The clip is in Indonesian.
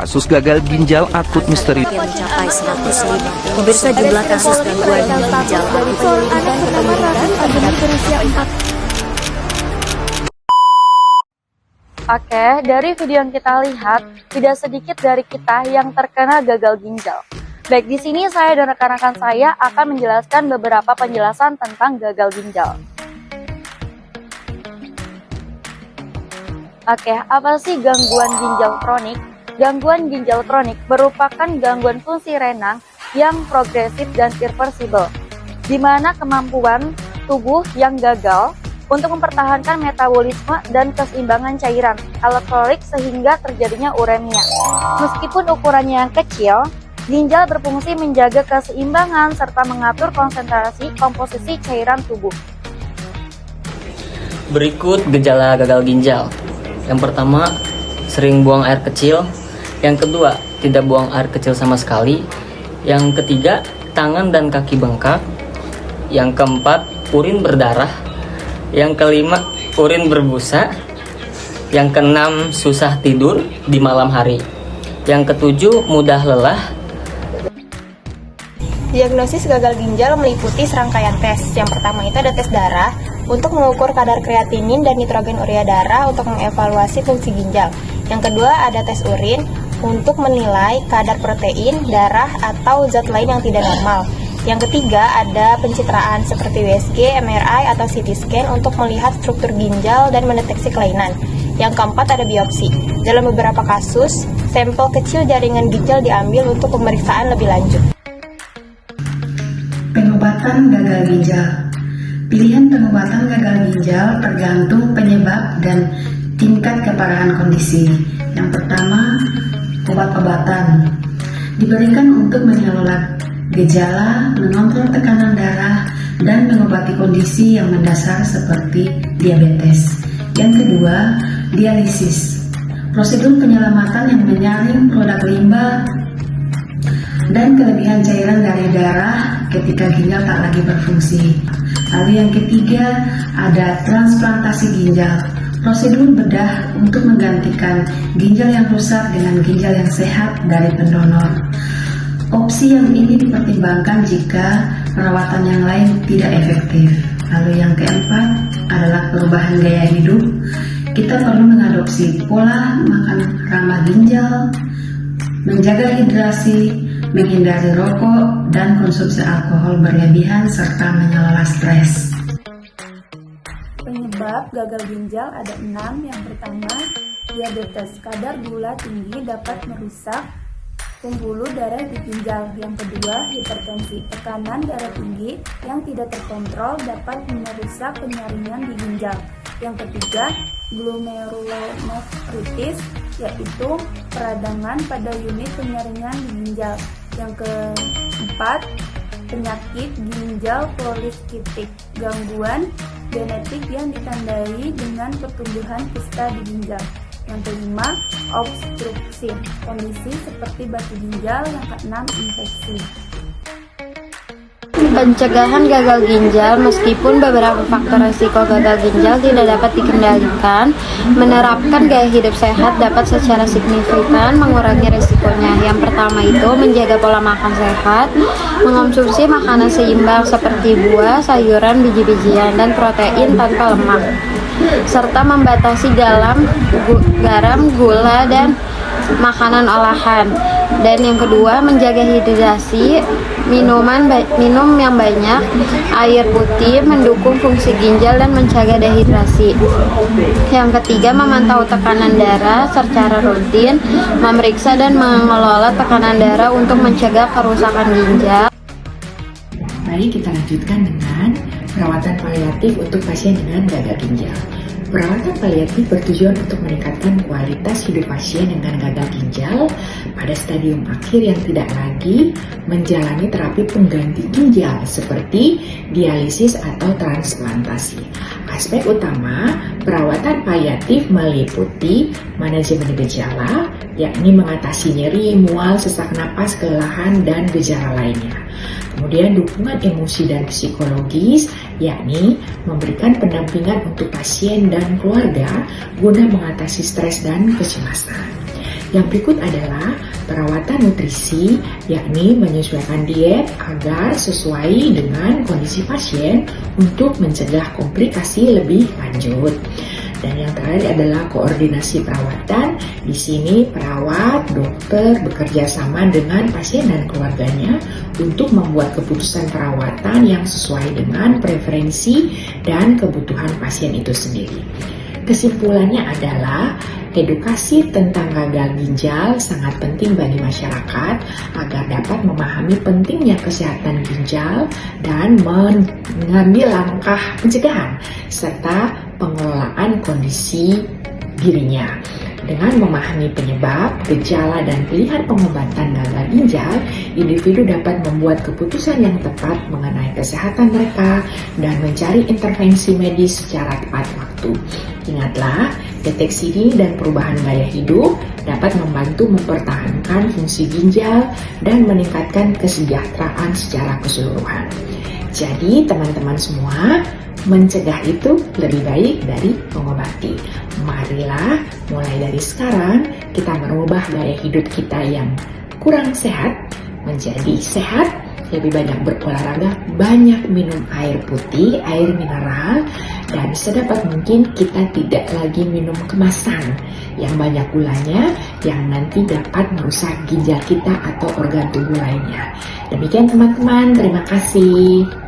kasus gagal ginjal akut misteri mencapai 105. Pemirsa, jumlah kasus gangguan ginjal dari penyelidikan terhadap berusia 4. Oke, dari video yang kita lihat, tidak sedikit dari kita yang terkena gagal ginjal. Baik, di sini saya dan rekan-rekan saya akan menjelaskan beberapa penjelasan tentang gagal ginjal. Oke, apa sih gangguan ginjal kronik? Gangguan ginjal kronik merupakan gangguan fungsi renang yang progresif dan irreversibel, di mana kemampuan tubuh yang gagal untuk mempertahankan metabolisme dan keseimbangan cairan elektrolit sehingga terjadinya uremia. Meskipun ukurannya yang kecil, ginjal berfungsi menjaga keseimbangan serta mengatur konsentrasi komposisi cairan tubuh. Berikut gejala gagal ginjal. Yang pertama, sering buang air kecil. Yang kedua, tidak buang air kecil sama sekali. Yang ketiga, tangan dan kaki bengkak. Yang keempat, urin berdarah. Yang kelima, urin berbusa. Yang keenam, susah tidur di malam hari. Yang ketujuh, mudah lelah. Diagnosis gagal ginjal meliputi serangkaian tes. Yang pertama itu ada tes darah untuk mengukur kadar kreatinin dan nitrogen urea darah untuk mengevaluasi fungsi ginjal. Yang kedua ada tes urin untuk menilai kadar protein, darah, atau zat lain yang tidak normal. Yang ketiga ada pencitraan seperti USG, MRI, atau CT scan untuk melihat struktur ginjal dan mendeteksi kelainan. Yang keempat ada biopsi. Dalam beberapa kasus, sampel kecil jaringan ginjal diambil untuk pemeriksaan lebih lanjut. Pengobatan gagal ginjal. Pilihan pengobatan gagal ginjal tergantung penyebab dan tingkat keparahan kondisi. Yang pertama, obat-obatan diberikan untuk mengelola gejala, mengontrol tekanan darah, dan mengobati kondisi yang mendasar seperti diabetes. Yang kedua, dialisis. Prosedur penyelamatan yang menyaring produk limbah dan kelebihan cairan dari darah ketika ginjal tak lagi berfungsi. Lalu yang ketiga ada transplantasi ginjal. Prosedur bedah untuk menggantikan ginjal yang rusak dengan ginjal yang sehat dari pendonor. Opsi yang ini dipertimbangkan jika perawatan yang lain tidak efektif. Lalu yang keempat adalah perubahan gaya hidup. Kita perlu mengadopsi pola makan ramah ginjal, menjaga hidrasi, menghindari rokok dan konsumsi alkohol berlebihan, serta mengelola stres. Penyebab gagal ginjal ada 6. Yang pertama, diabetes. Kadar gula tinggi dapat merusak pembuluh darah di ginjal. Yang kedua, hipertensi. Tekanan darah tinggi yang tidak terkontrol dapat merusak penyaringan di ginjal. Yang ketiga, glomerulonefritis, yaitu peradangan pada unit penyaringan di ginjal. Yang keempat, penyakit ginjal polikitik, gangguan genetik yang ditandai dengan pertumbuhan kista di ginjal. Yang kelima, obstruksi, kondisi seperti batu ginjal. Yang keenam, infeksi. Pencegahan gagal ginjal. Meskipun beberapa faktor risiko gagal ginjal tidak dapat dikendalikan, menerapkan gaya hidup sehat dapat secara signifikan mengurangi risikonya. Yang pertama itu menjaga pola makan sehat, mengonsumsi makanan seimbang seperti buah, sayuran, biji-bijian, dan protein tanpa lemak, serta membatasi garam, gula, dan makanan olahan. Dan yang kedua, menjaga hidrasi, minum yang banyak, air putih, mendukung fungsi ginjal dan mencegah dehidrasi. Yang ketiga, memantau tekanan darah secara rutin, memeriksa dan mengelola tekanan darah untuk mencegah kerusakan ginjal. Mari kita lanjutkan dengan perawatan paliatif untuk pasien dengan gagal ginjal. Perawatan paliatif bertujuan untuk meningkatkan kualitas hidup pasien dengan gagal ginjal pada stadium akhir yang tidak lagi menjalani terapi pengganti ginjal seperti dialisis atau transplantasi. Aspek utama perawatan paliatif meliputi manajemen gejala, yakni mengatasi nyeri, mual, sesak napas, kelelahan, dan gejala lainnya. Kemudian dukungan emosi dan psikologis, yakni memberikan pendampingan untuk pasien dan keluarga guna mengatasi stres dan kecemasan. Yang berikut adalah perawatan nutrisi, yakni menyesuaikan diet agar sesuai dengan kondisi pasien untuk mencegah komplikasi lebih lanjut. Dan yang terakhir adalah koordinasi perawatan. Di sini perawat, dokter bekerja sama dengan pasien dan keluarganya untuk membuat keputusan perawatan yang sesuai dengan preferensi dan kebutuhan pasien itu sendiri. Kesimpulannya adalah edukasi tentang gagal ginjal sangat penting bagi masyarakat agar dapat memahami pentingnya kesehatan ginjal dan mengambil langkah pencegahan serta pengelolaan kondisi dirinya. Dengan memahami penyebab, gejala, dan pilihan pengobatan gagal ginjal, individu dapat membuat keputusan yang tepat mengenai kesehatan mereka dan mencari intervensi medis secara tepat waktu. Ingatlah, deteksi dini dan perubahan gaya hidup dapat membantu mempertahankan fungsi ginjal dan meningkatkan kesejahteraan secara keseluruhan. Jadi, teman-teman semua, mencegah itu lebih baik dari mengobati. Marilah mulai dari sekarang kita merubah gaya hidup kita yang kurang sehat menjadi sehat, lebih banyak berolahraga, banyak minum air putih, air mineral, dan sedapat mungkin kita tidak lagi minum kemasan yang banyak gulanya yang nanti dapat merusak ginjal kita atau organ tubuh lainnya. Demikian teman-teman, terima kasih.